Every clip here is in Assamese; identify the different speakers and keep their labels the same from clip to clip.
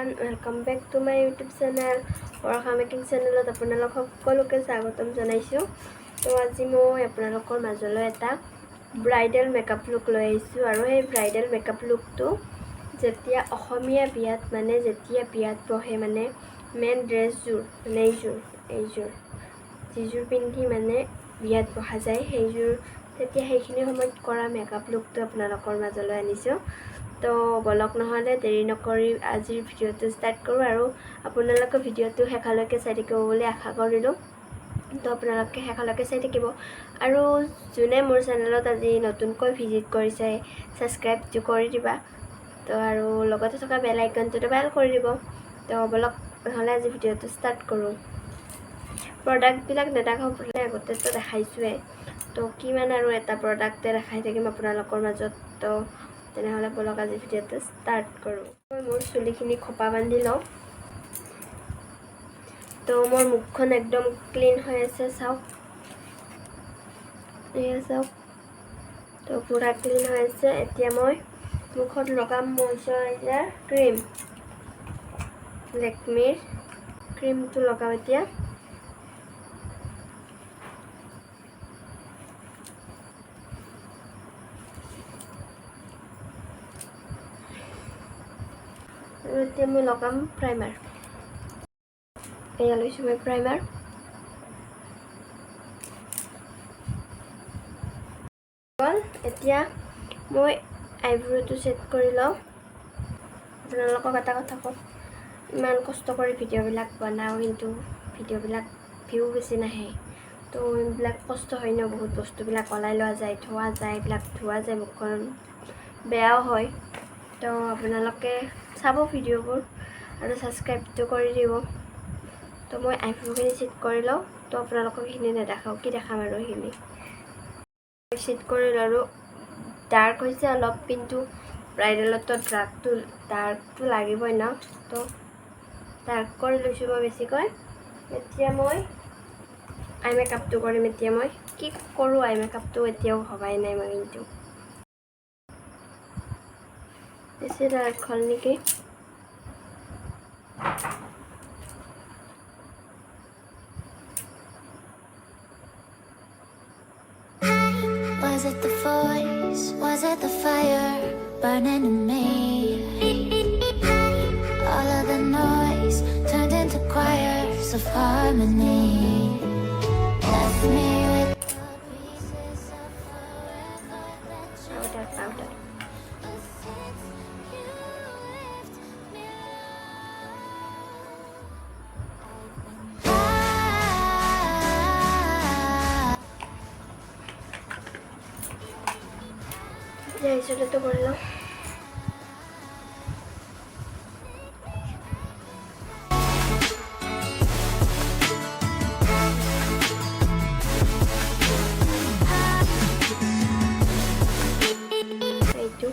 Speaker 1: everyone, welcome back to my YouTube channel Barashamaking channel আপোনালোক সকলোকে স্বাগতম জনাইছো তো আজি মই আপোনালোকৰ মাজলৈ এটা ব্ৰাইডাল মেকআপ লুক লৈ আহিছো আৰু এই ব্ৰাইডাল মেকআপ লুকটো যেতিয়া অসমীয়া বিয়াত মানে যেতিয়া বিয়াত বহে মানে মেন ড্ৰেছজোৰ মানে এইজোৰ যিজোৰ পিন্ধি মানে বিয়াত বহা যায় সেইজোৰ তেতিয়া সেইখিনি সময়ত কৰা মেকআপ লুকটো আপোনালোকৰ মাজলৈ আনিছো তো বলক নহলে দেৰি নকৰি আজিৰ ভিডিওটো ষ্টাৰ্ট কৰো আৰু আপোনালোকে ভিডিওটো হেখালৈকে চাই থাকিব বুলি আশা কৰিলো তো আপোনালোকে হেখালৈকে চাই থাকিব আৰু যোনে মোৰ চেনেলত আজি নতুনকৈ ভিজিট কৰিছে সাবস্ক্ৰাইব কৰি দিবা তো আৰু লগতে থকা বেল আইকনটো দবাই কৰি দিব তো বলক নহলে আজি ভিডিওটো ষ্টাৰ্ট কৰো প্ৰডাক্ট বিলাক নেদেখাও বুলি আগতে তো দেখাইছোৱে তো কিমান আৰু এটা প্ৰডাক্টে দেখাই থাকিম আপোনালোকৰ মাজত তো তেনেহলে বলক আজি ভিডিওটো ষ্টাৰ্ট কৰো মই মোৰ চুলিখিনি খপা বান্ধি লওঁ তো মোৰ মুখখন একদম ক্লিন হৈ আছে চাওক তো পুৰা ক্লিন হৈ আছে এতিয়া মই মুখত লগাম ময়শ্চাৰাইজাৰ ক্ৰীম লেকমিৰ ক্ৰীমটো লগাও এতিয়া এতিয়া মই লগাম প্ৰাইমাৰ এয়া লৈছো মই প্ৰাইমাৰ এতিয়া মই আইব্ৰোটো সেট কৰি লওঁ আপোনালোকক এটা কথা কওঁ ইমান কষ্ট কৰি ভিডিঅ'বিলাক বনাওঁ কিন্তু ভিডিঅ'বিলাক ভিউ বেছি নাহে তো এইবিলাক কষ্ট হয় ন বহুত বস্তুবিলাক ওলাই লোৱা যায় ধোৱা যায় এইবিলাক ধোৱা যায় মুখখন বেয়াও হয় তো আপোনালোকে চাব ভিডিঅ'বোৰ আৰু সাবস্ক্ৰাইবটো কৰি দিব তো মই আইব্ৰোখিনি সেট কৰি লওঁ তো আপোনালোকক এইখিনি নেদেখাওঁ কি দেখাম আৰু এইখিনি সেট কৰি আৰু ডাৰ্ক হৈছে অলপ কিন্তু ব্ৰাইডালতো ডাৰ্কটো লাগিবই ন তো ডাৰ্ক কৰি লৈছোঁ মই বেছিকৈ এতিয়া মই আই মেকআপটো কৰিম এতিয়া মই কি কৰোঁ আই মেকআপটো এতিয়াও ভবাই নাই মই কিন্তু বেছি ডাৰ্ক হ'ল নেকি
Speaker 2: Was it the voice? Was it the fire burning in me? All of the noise turned into choirs of harmony. Left me with the pieces of forever that you
Speaker 1: powder
Speaker 2: since you left me
Speaker 1: ya eso lo toco lo itu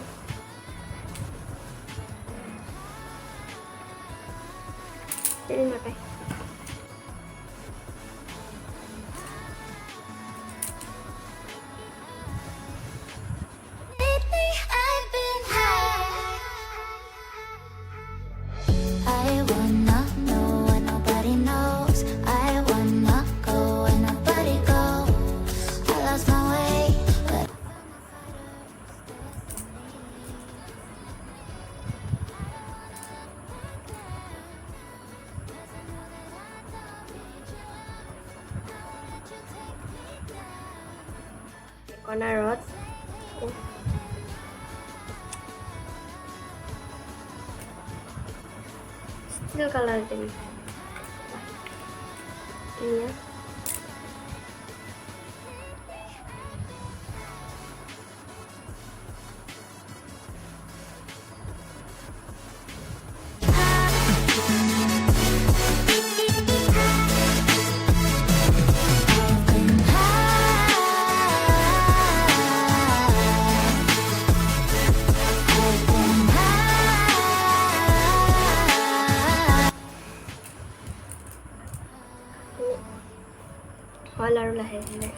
Speaker 1: ini apa koinar still color ini ya hol আৰু লাহে লাহে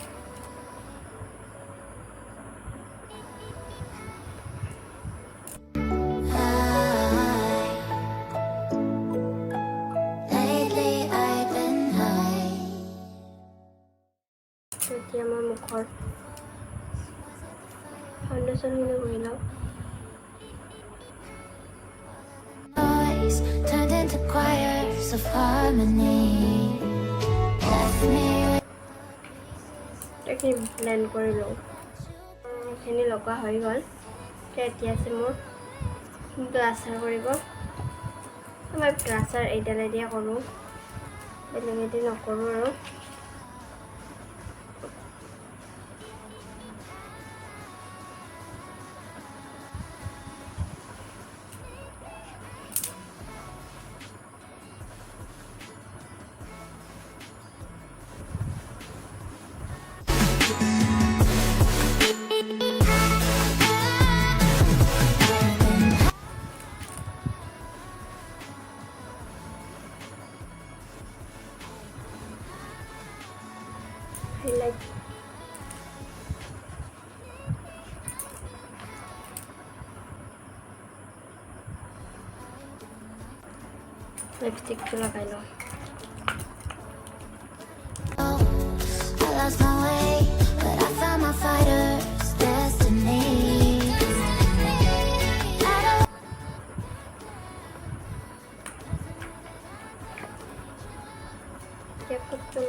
Speaker 1: মুখৰ ফাউণ্ডেশ্যনখিনি কৰি লওঁ
Speaker 2: Noise turned into choirs of harmony. Left me with
Speaker 1: এইখিনি ব্লেণ্ড কৰি লওঁ এইখিনি লগোৱা হৈ গ'ল এতিয়া আছে মোৰ ব্লাছাৰ কৰিব মই ব্লাছাৰ এইডালেদিয়ে কৰোঁ বেলেগেদি নকৰোঁ আৰু highlight লিপষ্টিকটো লগাই লওঁ
Speaker 2: I lost my way, but I found my fighter's destiny. I don't
Speaker 1: এতিয়া ফুটটো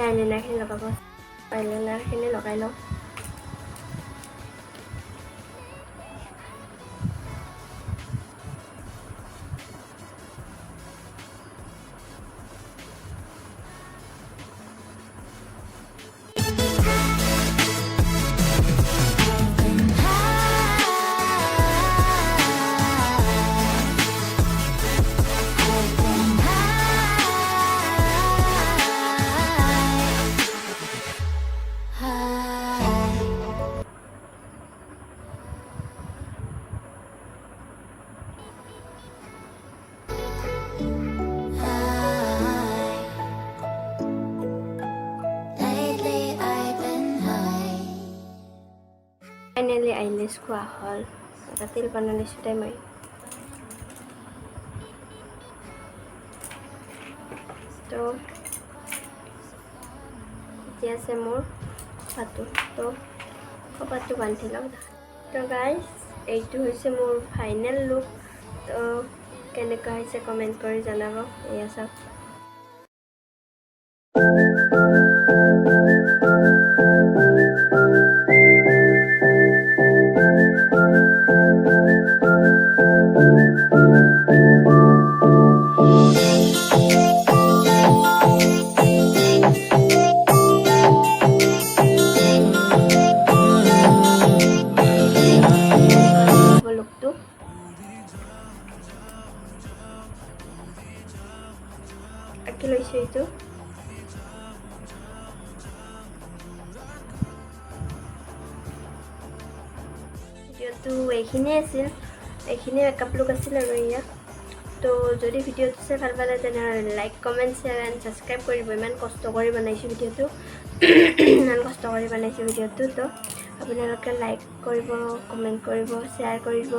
Speaker 1: আইলাইনাৰখিনি লগাব আইলাইনাৰখিনি লগাই লওঁ
Speaker 2: lately I've been high.
Speaker 1: Finally eyelash খোৱা হ'ল এটা তেল বনাইছোঁ তাই মই তো এতিয়া আছে মোৰ খোপাটো তো খোপাটো বান্ধি লওঁ তো গাইজ এইটো হৈছে মোৰ ফাইনেল লুক তো কেনেকুৱা হৈছে কমেণ্ট কৰি জনাব এয়া চাওক লুকটো আঁকি লৈছোঁ এইটো ভিডিঅ'টো এইখিনিয়ে আছিল এইখিনিয়ে মেকআপ লুক আছিল আৰু এয়া তো যদি ভিডিঅ'টো চাই ভাল পালে তেনেহ'লে like comment share and subscribe কৰিব ইমান কষ্ট কৰি বনাইছোঁ ভিডিঅ'টো ইমান কষ্ট কৰি বনাইছোঁ ভিডিঅ'টো তো আপোনালোকে লাইক কৰিব কমেণ্ট কৰিব শ্বেয়াৰ কৰিব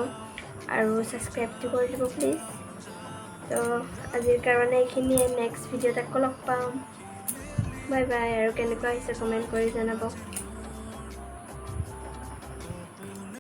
Speaker 1: আৰু ছাবস্ক্ৰাইবটো কৰি দিব প্লিজ তো আজিৰ কাৰণে এইখিনিয়ে নেক্সট ভিডিঅ'ত আকৌ লগ পাম বাই বাই আৰু কেনেকুৱা হৈছে কমেণ্ট কৰি জনাব